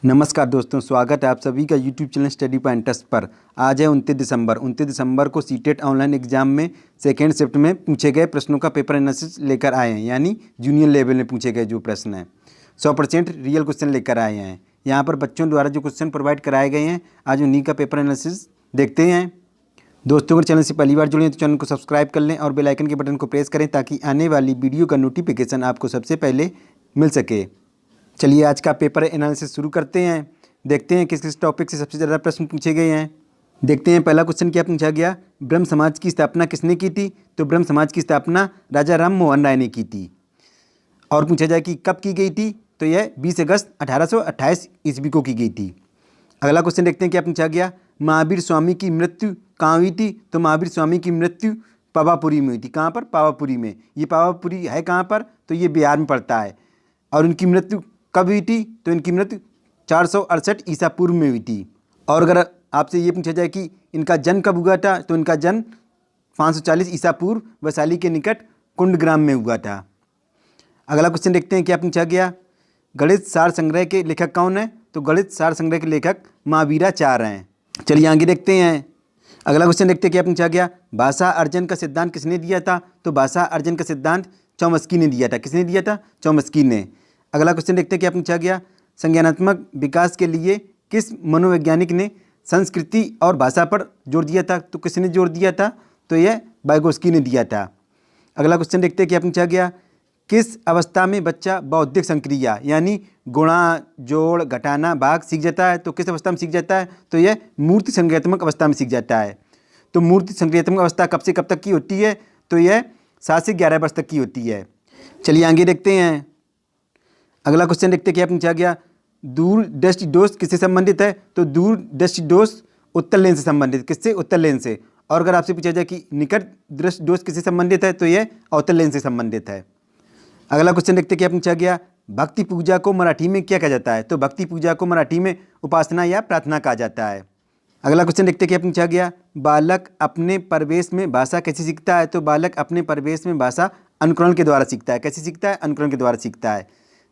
नमस्कार दोस्तों, स्वागत है आप सभी का यूट्यूब चैनल स्टडी पॉइंटर्स पर। आज है 29 दिसंबर को सीटेट ऑनलाइन एग्जाम में सेकेंड शिफ्ट में पूछे गए प्रश्नों का पेपर एनालिसिस लेकर आए हैं। यानी जूनियर लेवल में पूछे गए जो प्रश्न हैं 100% रियल क्वेश्चन लेकर आए हैं। यहाँ पर बच्चों द्वारा जो क्वेश्चन प्रोवाइड कराए गए हैं, आज उन्हीं का पेपर एनालिसिस देखते हैं। दोस्तों, अगर चैनल से पहली बार जुड़े हैं तो चैनल को सब्सक्राइब कर लें और बेल आइकन के बटन को प्रेस करें ताकि आने वाली वीडियो का नोटिफिकेशन आपको सबसे पहले मिल सके। चलिए आज का पेपर एनालिसिस शुरू करते हैं। देखते हैं किस किस टॉपिक से सबसे ज़्यादा प्रश्न पूछे गए हैं। देखते हैं पहला क्वेश्चन क्या पूछा गया। ब्रह्म समाज की स्थापना किसने की थी? तो ब्रह्म समाज की स्थापना राजा राम मोहन राय ने की थी। और पूछा जाए कि कब की गई थी? तो यह 20 अगस्त 1828 ईस्वी को की गई थी। अगला क्वेश्चन देखते हैं क्या पूछा गया। महावीर स्वामी की मृत्यु कहाँ हुई थी? तो महावीर स्वामी की मृत्यु पावापुरी में हुई थी। कहाँ पर? पावापुरी में। ये पावापुरी है कहाँ पर? तो ये बिहार में पड़ता है। और उनकी मृत्यु कब हुई थी? तो इनकी मृत्यु 468 ईसा पूर्व में हुई थी। और अगर आपसे ये पूछा जाए कि इनका जन्म कब हुआ था, तो इनका जन्म 540 ईसा पूर्व वैशाली के निकट कुंडग्राम में हुआ था। अगला क्वेश्चन देखते हैं क्या पूछा गया। गणित सार संग्रह के लेखक कौन है? तो गणित सार संग्रह के लेखक महावीराचार्य हैं। चलिए आगे देखते हैं। अगला क्वेश्चन देखते हैं क्या पूछा गया। भाषा अर्जन का सिद्धांत किसने दिया था? तो भाषा अर्जन का सिद्धांत चौमस्की ने दिया था। किसने दिया था? चौमस्की ने। अगला क्वेश्चन देखते हैं क्या पूछा गया। संज्ञानात्मक विकास के लिए किस मनोवैज्ञानिक ने संस्कृति और भाषा पर जोर दिया था? तो किसने जोर दिया था? तो यह वाइगोस्की ने दिया था। अगला क्वेश्चन देखते हैं क्या पूछा गया। किस अवस्था में बच्चा बौद्धिक संक्रिया यानी गुणा, जोड़, घटाना, भाग सीख जाता है? तो किस अवस्था में सीख जाता है? तो यह मूर्ति संक्रियात्मक अवस्था में सीख जाता है। तो मूर्ति संक्रियात्मक अवस्था कब से कब तक की होती है? तो यह 7 से 11 वर्ष तक की होती है। चलिए आगे देखते हैं। अगला क्वेश्चन देखते हैं क्या पूछा गया। दूर दृष्टि दोष किससे संबंधित है? तो दूर दृष्टि दोष उत्तर लेन से संबंधित। किससे? उत्तर लेन से। और अगर आपसे पूछा जाए कि निकट दृष्टि दोष किससे संबंधित है? तो यह अवतल लेन से संबंधित है। अगला क्वेश्चन देखते हैं क्या पूछा गया। भक्ति पूजा को मराठी में क्या कहा जाता है? तो भक्ति पूजा को मराठी में उपासना या प्रार्थना कहा जाता है। अगला क्वेश्चन देखते हैं क्या पूछा गया। बालक अपने परिवेश में भाषा कैसे सीखता है? तो बालक अपने परिवेश में भाषा अनुकरण के द्वारा सीखता है। कैसे सीखता है? अनुकरण के द्वारा सीखता है।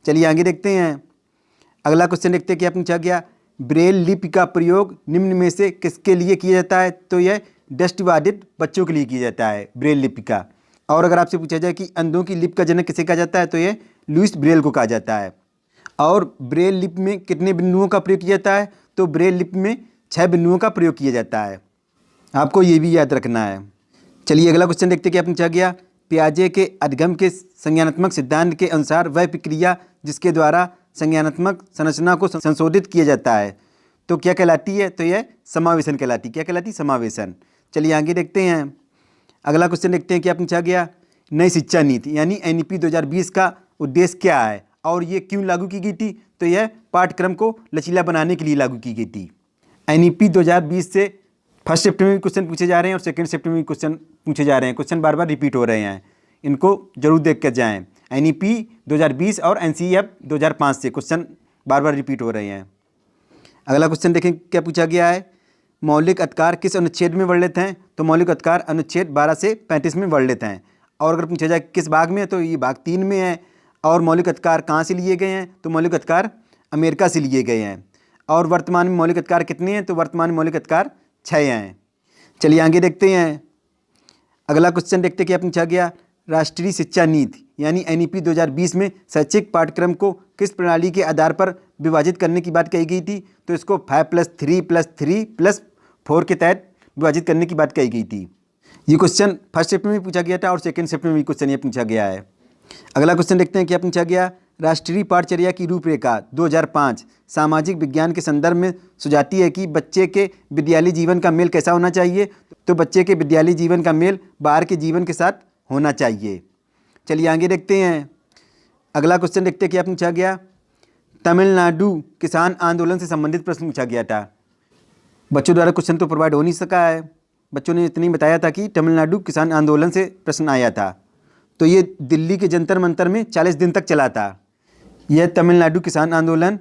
चलिए आगे देखते हैं। अगला क्वेश्चन देखते हैं क्या पूछा गया। ब्रेल लिपि का प्रयोग निम्न में से किसके लिए किया जाता है? तो यह दृष्टिबाधित बच्चों के लिए किया जाता है ब्रेल लिपि का। और अगर आपसे पूछा जाए कि अंधों की लिपि का जनक किसे कहा जाता है? तो यह लुईस ब्रेल को कहा जाता है। और ब्रेल लिपि में कितने बिंदुओं का प्रयोग किया जाता है? तो ब्रेल लिपि में 6 बिंदुओं का प्रयोग किया जाता है। आपको ये भी याद रखना है। चलिए अगला क्वेश्चन देखते हैं क्या पूछा गया। पियाजे के अधिगम के संज्ञानात्मक सिद्धांत के अनुसार वह प्रक्रिया जिसके द्वारा संज्ञानात्मक संरचना को संशोधित किया जाता है तो क्या कहलाती है? तो यह समावेशन कहलाती है। क्या कहलाती? समावेशन। चलिए आगे देखते हैं। अगला क्वेश्चन देखते हैं क्या पूछा गया। नई शिक्षा नीति यानी एनईपी 2020 का उद्देश्य क्या है और ये क्यों लागू की गई थी? तो यह पाठ्यक्रम को लचीला बनाने के लिए लागू की गई थी। एनईपी 2020 से फर्स्ट शिफ्ट में भी क्वेश्चन पूछे जा रहे हैं और सेकंड शिफ्ट में भी क्वेश्चन पूछे जा रहे हैं। क्वेश्चन बार बार रिपीट हो रहे हैं, इनको जरूर देख कर जाएँ। एनईपी 2020 और एनसीईएफ 2005 से क्वेश्चन बार बार रिपीट हो रहे हैं। अगला क्वेश्चन देखें क्या पूछा गया है। मौलिक अधिकार किस अनुच्छेद में वर्णित हैं? तो मौलिक अधिकार अनुच्छेद 12 से 35 में वर्णित हैं। और अगर पूछा जाए किस भाग में है? तो ये भाग 3 में है। और मौलिक अधिकार कहाँ से लिए गए हैं? तो मौलिक अधिकार अमेरिका से लिए गए हैं। और वर्तमान में मौलिक अधिकार कितने हैं? तो वर्तमान में मौलिक अधिकार 6 हैं। चलिए आगे देखते हैं। अगला क्वेश्चन देखते क्या पूछा गया। राष्ट्रीय शिक्षा नीति यानी एनईपी 2020 में शैक्षिक पाठ्यक्रम को किस प्रणाली के आधार पर विभाजित करने की बात कही गई थी? तो इसको 5+3+3+4 के तहत विभाजित करने की बात कही गई थी। ये क्वेश्चन फर्स्ट शिफ्ट में भी पूछा गया था और सेकंड शिफ्ट में भी क्वेश्चन ये पूछा गया है। अगला क्वेश्चन देखते हैं क्या पूछा गया। राष्ट्रीय पाठचर्या की रूपरेखा 2005 सामाजिक विज्ञान के संदर्भ में सुझाती है कि बच्चे के विद्यालय जीवन का मेल कैसा होना चाहिए? तो बच्चे के विद्यालय जीवन का मेल बाहर के जीवन के साथ होना चाहिए। चलिए आगे देखते हैं। अगला क्वेश्चन देखते हैं क्या पूछा गया। तमिलनाडु किसान आंदोलन से संबंधित प्रश्न पूछा गया था। बच्चों द्वारा क्वेश्चन तो प्रोवाइड हो नहीं सका है। बच्चों ने इतनी बताया था कि तमिलनाडु किसान आंदोलन से प्रश्न आया था। तो ये दिल्ली के जंतर मंतर में 40 दिन तक चला था। यह तमिलनाडु किसान आंदोलन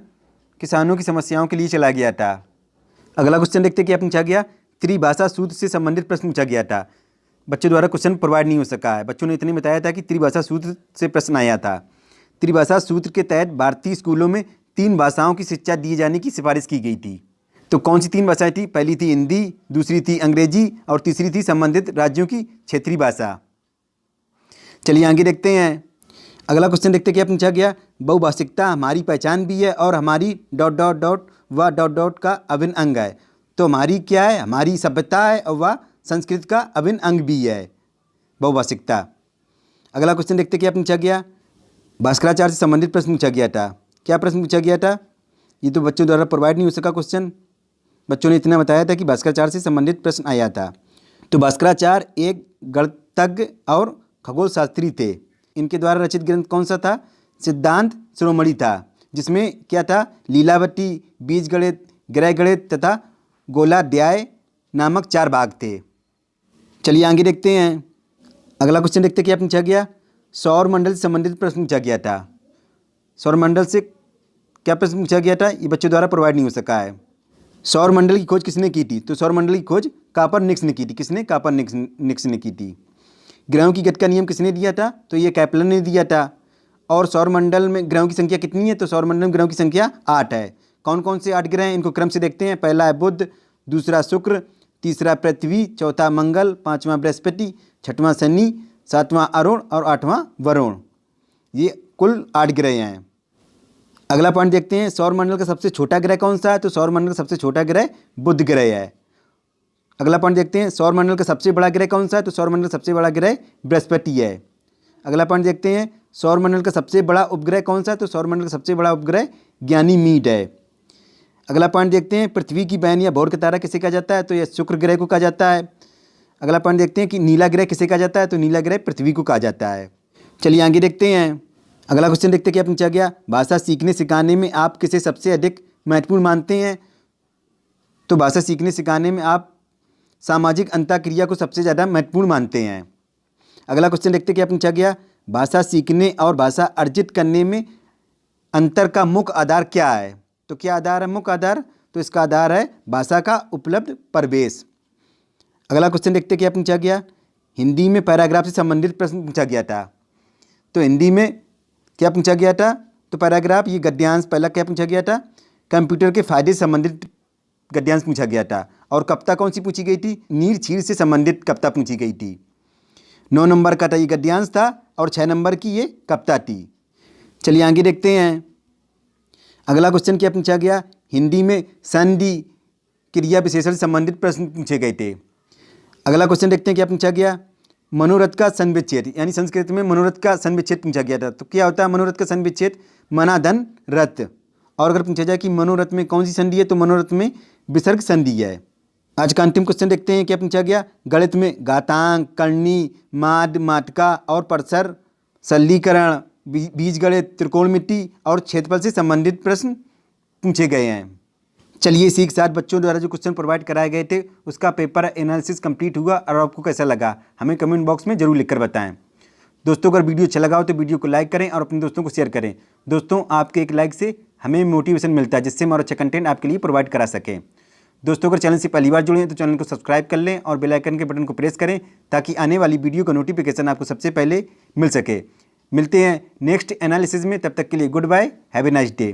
किसानों की समस्याओं के लिए चला गया था। अगला क्वेश्चन देखते क्या पूछा गया। त्रिभाषा सूत्र से संबंधित प्रश्न पूछा गया था। बच्चों द्वारा क्वेश्चन प्रोवाइड नहीं हो सका है। बच्चों ने इतनी बताया था कि त्रिभाषा सूत्र से प्रश्न आया था। त्रिभाषा सूत्र के तहत भारतीय स्कूलों में 3 भाषाओं की शिक्षा दिए जाने की सिफारिश की गई थी। तो कौन सी 3 भाषाएं थी? पहली थी हिंदी, दूसरी थी अंग्रेजी और तीसरी थी संबंधित राज्यों की क्षेत्रीय भाषा। चलिए आगे देखते हैं। अगला क्वेश्चन देखते क्या पूछा गया। बहुभाषिकता हमारी पहचान भी है और हमारी डॉट डॉट डॉट व डॉट डॉट का अभिन्न अंग है। तो हमारी क्या है? हमारी सभ्यता है और वह संस्कृत का अभिन्न अंग भी है बहुभाषिकता। अगला क्वेश्चन देखते क्या पूछा गया। भास्कराचार्य से संबंधित प्रश्न पूछा गया था। क्या प्रश्न पूछा गया था? ये तो बच्चों द्वारा प्रोवाइड नहीं हो सका क्वेश्चन। बच्चों ने इतना बताया था कि भास्कराचार्य से संबंधित प्रश्न आया था। तो भास्कराचार्य एक गणितज्ञ और खगोल शास्त्री थे। इनके द्वारा रचित ग्रंथ कौन सा था? सिद्धांत शिरोमणि था, जिसमें क्या था? लीलावती, बीजगणित, ग्रह गणित तथा गोलाध्याय नामक 4 भाग थे। चलिए आगे देखते हैं। अगला क्वेश्चन देखते क्या पूछा गया। सौर मंडल से संबंधित प्रश्न पूछा गया था। सौर मंडल से क्या प्रश्न पूछा गया था? ये बच्चों द्वारा प्रोवाइड नहीं हो सका है। सौर मंडल की खोज किसने की थी? तो सौर मंडल की खोज कापरनिकस ने की थी। किसने? कापरनिकस ने की थी। ग्रहों की गति का नियम किसने दिया था? तो ये कैप्लन ने दिया था। और सौरमंडल में ग्रहों की संख्या कितनी है? तो सौरमंडल में ग्रहों की संख्या 8 है। कौन कौन से 8 ग्रह हैं? इनको क्रम से देखते हैं। पहला है बुध, दूसरा शुक्र, तीसरा पृथ्वी, चौथा मंगल, 5वां बृहस्पति, 6वां शनि, 7वां अरुण और 8वां वरुण। ये कुल 8 ग्रह हैं। अगला पॉइंट देखते हैं। सौरमंडल का सबसे छोटा ग्रह कौन सा है? तो सौरमंडल का सबसे छोटा ग्रह बुध ग्रह है। अगला पॉइंट देखते हैं। सौरमंडल का सबसे बड़ा ग्रह कौन सा है? तो सौरमंडल का सबसे बड़ा ग्रह बृहस्पति है। अगला पॉइंट देखते हैं। सौरमंडल का सबसे बड़ा उपग्रह कौन सा है? तो सौरमंडल का सबसे बड़ा उपग्रह गैनीमीड है। अगला पॉइंट देखते हैं। पृथ्वी की बहन या भोर का तारा किसे कहा जाता है? तो यह शुक्र ग्रह को कहा जाता है। अगला पॉइंट देखते हैं कि नीला ग्रह किसे कहा जाता है? तो नीला ग्रह पृथ्वी को कहा जाता है। चलिए आगे देखते हैं। अगला क्वेश्चन देखते हैं क्या पूछा गया। भाषा सीखने सिखाने में आप किसे सबसे अधिक महत्वपूर्ण मानते हैं? तो भाषा सीखने सिखाने में आप सामाजिक अंतःक्रिया को सबसे ज़्यादा महत्वपूर्ण मानते हैं। अगला क्वेश्चन देखते क्या पूछा गया। भाषा सीखने और भाषा अर्जित करने में अंतर का मुख्य आधार क्या है? तो क्या आधार है मुख्य आधार? तो इसका आधार है भाषा का उपलब्ध परिवेश। अगला क्वेश्चन देखते क्या पूछा गया। हिंदी में पैराग्राफ से संबंधित प्रश्न पूछा गया था। तो हिंदी में क्या पूछा गया था? तो पैराग्राफ ये गद्यांश। पहला क्या पूछा गया था? कंप्यूटर के फायदे से संबंधित गद्यांश पूछा गया था। और कविता कौन सी पूछी गई थी? नीर छीर से संबंधित कविता पूछी गई थी। 9 नंबर का था ये गद्यांश था और 6 नंबर की ये कविता थी। चलिए आगे देखते हैं। अगला क्वेश्चन क्या पूछा गया। हिंदी में संधि क्रिया विशेषण से संबंधित प्रश्न पूछे गए थे। अगला क्वेश्चन देखते हैं क्या पूछा गया। मनोरथ का संविच्छेद, यानी संस्कृत में मनोरथ का संविच्छेद पूछा गया था। तो क्या होता है मनोरथ का संविच्छेद? मना धन रथ। और अगर पूछा जाए कि मनोरथ में कौन सी संधि है? तो मनोरथ में विसर्ग संधि है। आज का अंतिम क्वेश्चन देखते हैं क्या पूछा गया। गणित में घातांक, करणी, माद, मात्रका और परसर, सरलीकरण, बीजगणित, त्रिकोणमिति और क्षेत्रफल से संबंधित प्रश्न पूछे गए हैं। चलिए इसी के साथ बच्चों द्वारा जो क्वेश्चन प्रोवाइड कराए गए थे उसका पेपर एनालिसिस कंप्लीट हुआ और आपको कैसा लगा हमें कमेंट बॉक्स में जरूर लिखकर बताएं। दोस्तों अगर वीडियो अच्छा लगा हो तो वीडियो को लाइक करें और अपने दोस्तों को शेयर करें। दोस्तों आपके एक लाइक से हमें मोटिवेशन मिलता है, जिससे हम और अच्छा कंटेंट आपके लिए प्रोवाइड करा सकें। दोस्तों अगर चैनल से पहली बार जुड़े हैं तो चैनल को सब्सक्राइब कर लें और बेल आइकन के बटन को प्रेस करें ताकि आने वाली वीडियो का नोटिफिकेशन आपको सबसे पहले मिल सके। मिलते हैं नेक्स्ट एनालिसिस में, तब तक के लिए good bye, have a nice day.